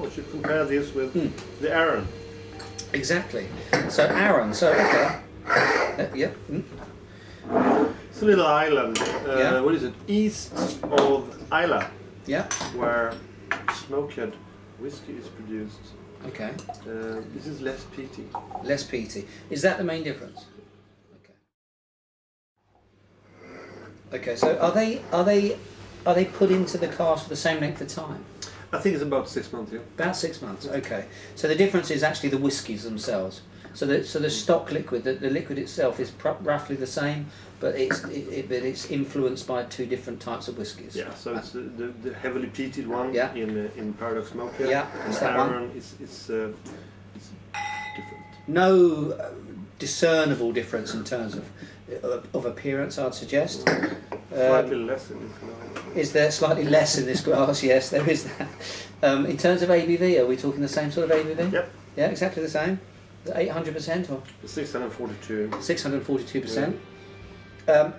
I should compare this with the Aran. Exactly. So Aran. So okay. Yep. It's a little island. What is it? East of Isla. Yeah. Where smoked whiskey is produced. Okay. This is less peaty. Less peaty. Is that the main difference? Okay. Okay. So are they put into the cask for the same length of time? I think it's about 6 months. Yeah. About 6 months. Okay. So the difference is actually the whiskies themselves. So the stock liquid, the liquid itself is roughly the same, but it's influenced by 2 different types of whiskies. Yeah. So it's the heavily peated one in Paradox Smoker. Yeah. It's that one. It's different. No discernible difference in terms of appearance, I'd suggest. Slightly less in this glass. Is there slightly less in this glass? Yes, there is that. In terms of ABV, are we talking the same sort of ABV? Yep. Yeah, exactly the same. 800% or 642. 642%.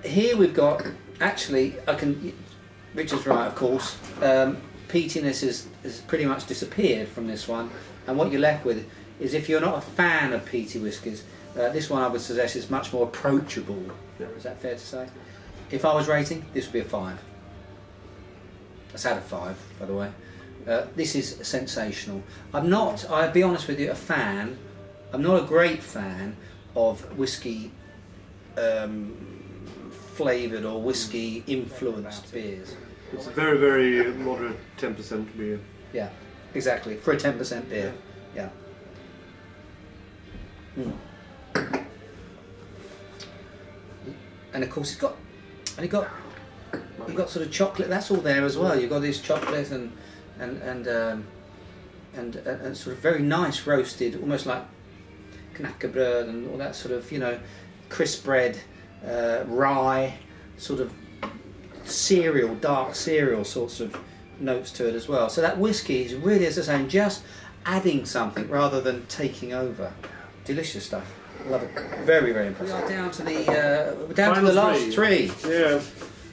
Here we've got actually Richard's right, of course. Peatiness has pretty much disappeared from this one, and what you're left with is, if you're not a fan of peaty whiskies, this one I would suggest is much more approachable. Yeah. Is that fair to say? If I was rating, this would be a 5. That's out of 5, by the way. This is sensational. I'll be honest with you, a fan. I'm not a great fan of whiskey flavoured or whiskey influenced beers. It's a very, very moderate 10% beer. Yeah, exactly. For a 10% beer. Yeah. And of course you've got sort of chocolate. That's all there as well. You've got this chocolate and sort of very nice roasted, almost like knäckebröd and all that sort of, you know, crisp bread, rye, sort of cereal, dark cereal sorts of notes to it as well. So that whiskey is really, as I say, just adding something rather than taking over. Delicious stuff. Love it. Very, very impressive. We are down to the last 3. Yeah.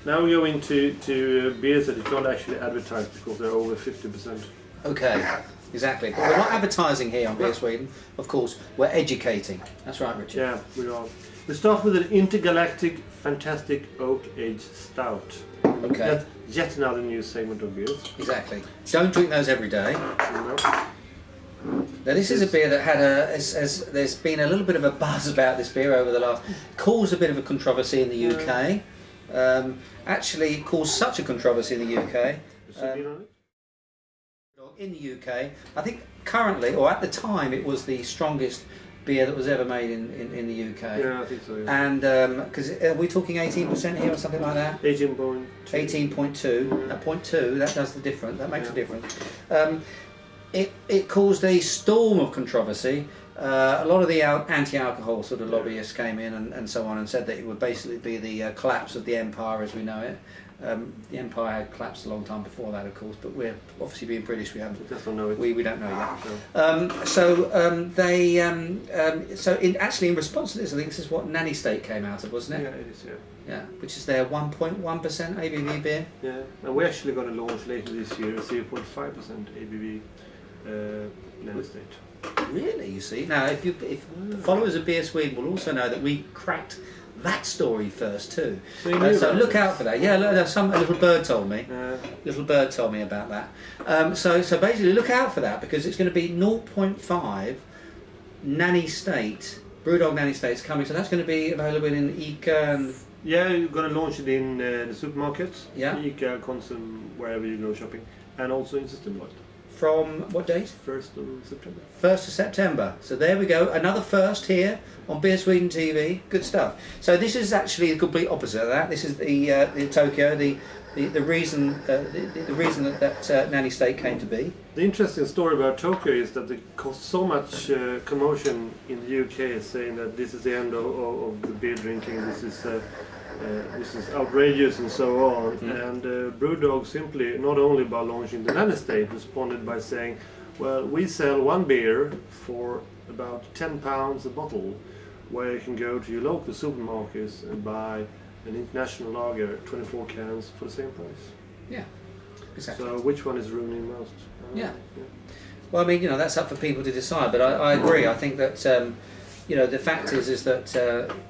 Now we're going to beers that you can't actually advertise because they're over 50%. Okay. Exactly. But we're not advertising here on BeerSweden, of course. We're educating. That's right, Richard. Yeah, we are. We start with an intergalactic, fantastic oak-aged stout. Okay. That's yet another new segment of beers. Exactly. Don't drink those every day. No. Now this is a beer that had there's been a little bit of a buzz about this beer over the last, caused a bit of a controversy in the UK. Actually caused such a controversy in the UK. In the UK, I think currently, or at the time, it was the strongest beer that was ever made in the UK. Yeah, I think so. Yeah. And because are we talking 18% here or something like that? 18.2. 18.2. At 0.2, that does the difference. That makes a difference. It caused a storm of controversy. A lot of the anti-alcohol sort of lobbyists came in and so on and said that it would basically be the collapse of the empire as we know it. The empire had collapsed a long time before that, of course, but we're obviously being British. We haven't. We don't know yet. So actually in response to this, I think this is what Nanny State came out of, wasn't it? Yeah, it is. Yeah. Yeah, which is their 1.1% ABV beer. Yeah, and we're actually going to launch later this year a 0.5% ABV Nanny State. Really, you see. Now, if followers of BeerSweden will also know that we cracked that story first too. So look out for that. Yeah, a little bird told me. Little bird told me about that. So basically, look out for that because it's going to be 0.5 Nanny State. BrewDog Nanny State's coming, so that's going to be available in ICA and. Yeah, you're going to launch it in the supermarkets. Yeah. ICA, Consum, wherever you go shopping, and also in Systembolaget. From what date? 1st of September. 1st of September. So there we go. Another first here on BeerSweden TV. Good stuff. So this is actually the complete opposite of that. This is the Tokyo. The reason that Nanny State came to be. The interesting story about Tokyo is that it caused so much commotion in the UK, saying that this is the end of the beer drinking. This is outrageous and so on. And BrewDog simply, not only by launching the Nanny State, responded by saying, well, we sell one beer for about £10 a bottle, where you can go to your local supermarkets and buy an international lager, 24 cans for the same price. Yeah, exactly. So which one is ruining most? Yeah. Well, I mean, you know, that's up for people to decide, but I agree. I think that, you know, the fact is that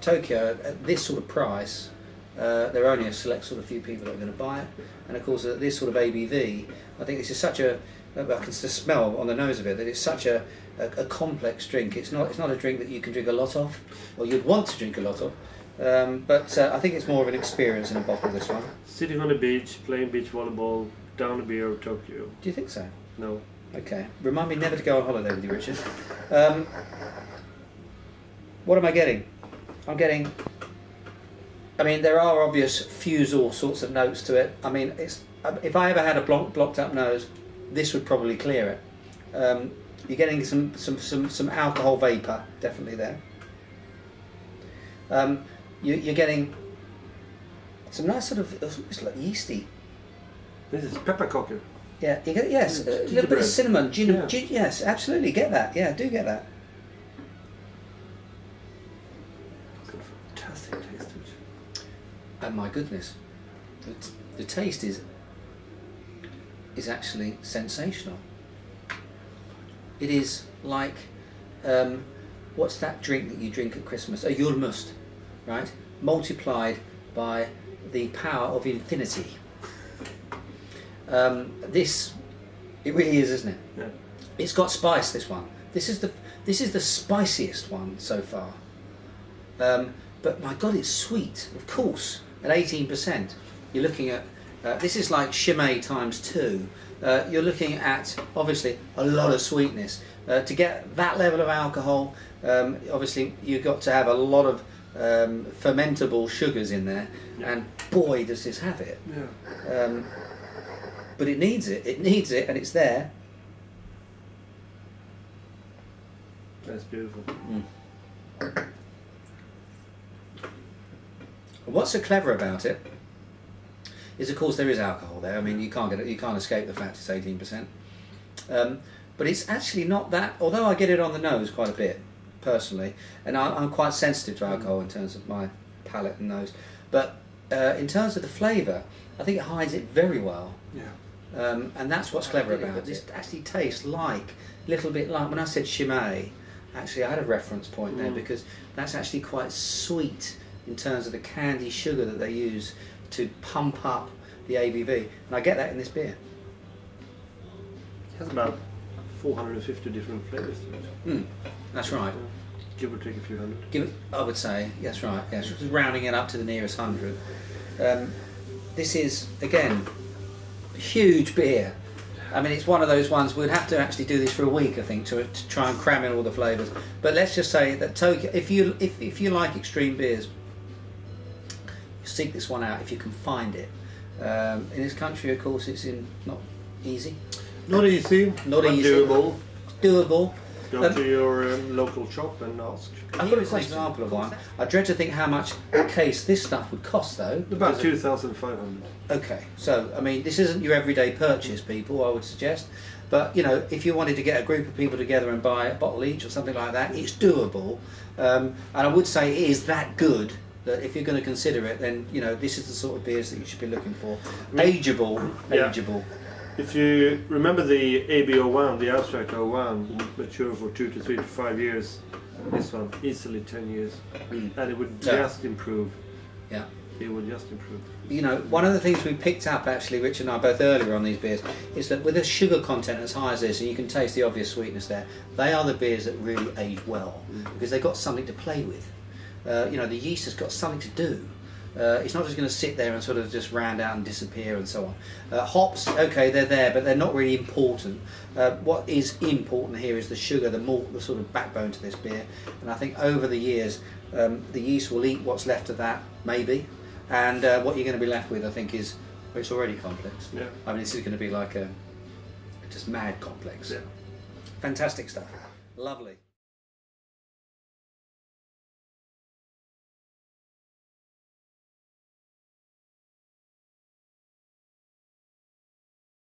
Tokyo, at this sort of price, there are only a select sort of few people that are going to buy it. And of course, at this sort of ABV, I think this is such a, I can just smell on the nose of it, that it's such a complex drink. It's not a drink that you can drink a lot of, or you'd want to drink a lot of. But I think it's more of an experience in a bottle, this one. Sitting on the beach, playing beach volleyball, down the beer of Tokyo. Do you think so? No. Okay. Remind me never to go on holiday with you, Richard. What am I getting? I'm getting... I mean, there are obvious fusel sorts of notes to it. I mean, it's if I ever had a blocked up nose, this would probably clear it. You're getting some alcohol vapour, definitely there. You're getting some nice sort of, it's like yeasty. This is peppercorn. Yeah, you get, yes, a little bit of cinnamon, gin, yes, absolutely, get that. Yeah, do get that. It's got a fantastic taste to it. And my goodness, the taste is actually sensational. It is like, what's that drink that you drink at Christmas? A Julmust, right? Multiplied by the power of infinity. This, it really is, isn't it? Yeah. It's got spice. This one. This is the spiciest one so far. But my God, it's sweet. Of course, at 18%, you're looking at. This is like Chimay times 2. You're looking at obviously a lot of sweetness. To get that level of alcohol, obviously you've got to have a lot of fermentable sugars in there, and boy, does this have it. Yeah. But it needs it. It needs it, and it's there. That's beautiful. What's so clever about it is, of course, there is alcohol there. I mean, you can't get it. You can't escape the fact it's 18%. But it's actually not that. Although I get it on the nose quite a bit, personally, and I'm quite sensitive to alcohol in terms of my palate and nose. But in terms of the flavour, I think it hides it very well. Yeah. And that's what's clever about it. This actually tastes like, a little bit like, when I said Chimay, actually I had a reference point there, because that's actually quite sweet in terms of the candy sugar that they use to pump up the ABV. And I get that in this beer. It has about 450 different flavours to it. That's right. Give or take a few hundred. I would say, that's right, yes, rounding it up to the nearest 100. This is, again, a huge beer. I mean, it's one of those ones, we'd have to actually do this for a week, I think, to try and cram in all the flavours. But let's just say that Tokyo, if you like extreme beers, seek this one out if you can find it. In this country, of course, it's not easy. Not easy, not easy. Doable. Doable. Go to your local shop and ask. I've got an example of one. I dread to think how much a case this stuff would cost, though. About 2,500. Okay, so I mean, this isn't your everyday purchase, people, I would suggest. But you know, if you wanted to get a group of people together and buy a bottle each or something like that, it's doable. And I would say it is that good that if you're going to consider it, then you know this is the sort of beers that you should be looking for. Ageable. If you remember the AB01, the abstract 01, mature for 2 to 3 to 5 years, this one easily 10 years, and it would just improve. Yeah, it would just improve. You know, one of the things we picked up actually, Rich and I both earlier on these beers, is that with a sugar content as high as this, and you can taste the obvious sweetness there, they are the beers that really age well because they've got something to play with. You know, the yeast has got something to do. It's not just going to sit there and sort of just round out and disappear and so on. Hops, okay, they're there, but they're not really important. What is important here is the sugar, the malt, the sort of backbone to this beer. And I think over the years, the yeast will eat what's left of that, maybe. And what you're going to be left with, I think, is, well, it's already complex. Yeah. I mean, this is going to be like a just mad complex. Yeah. Fantastic stuff. Lovely.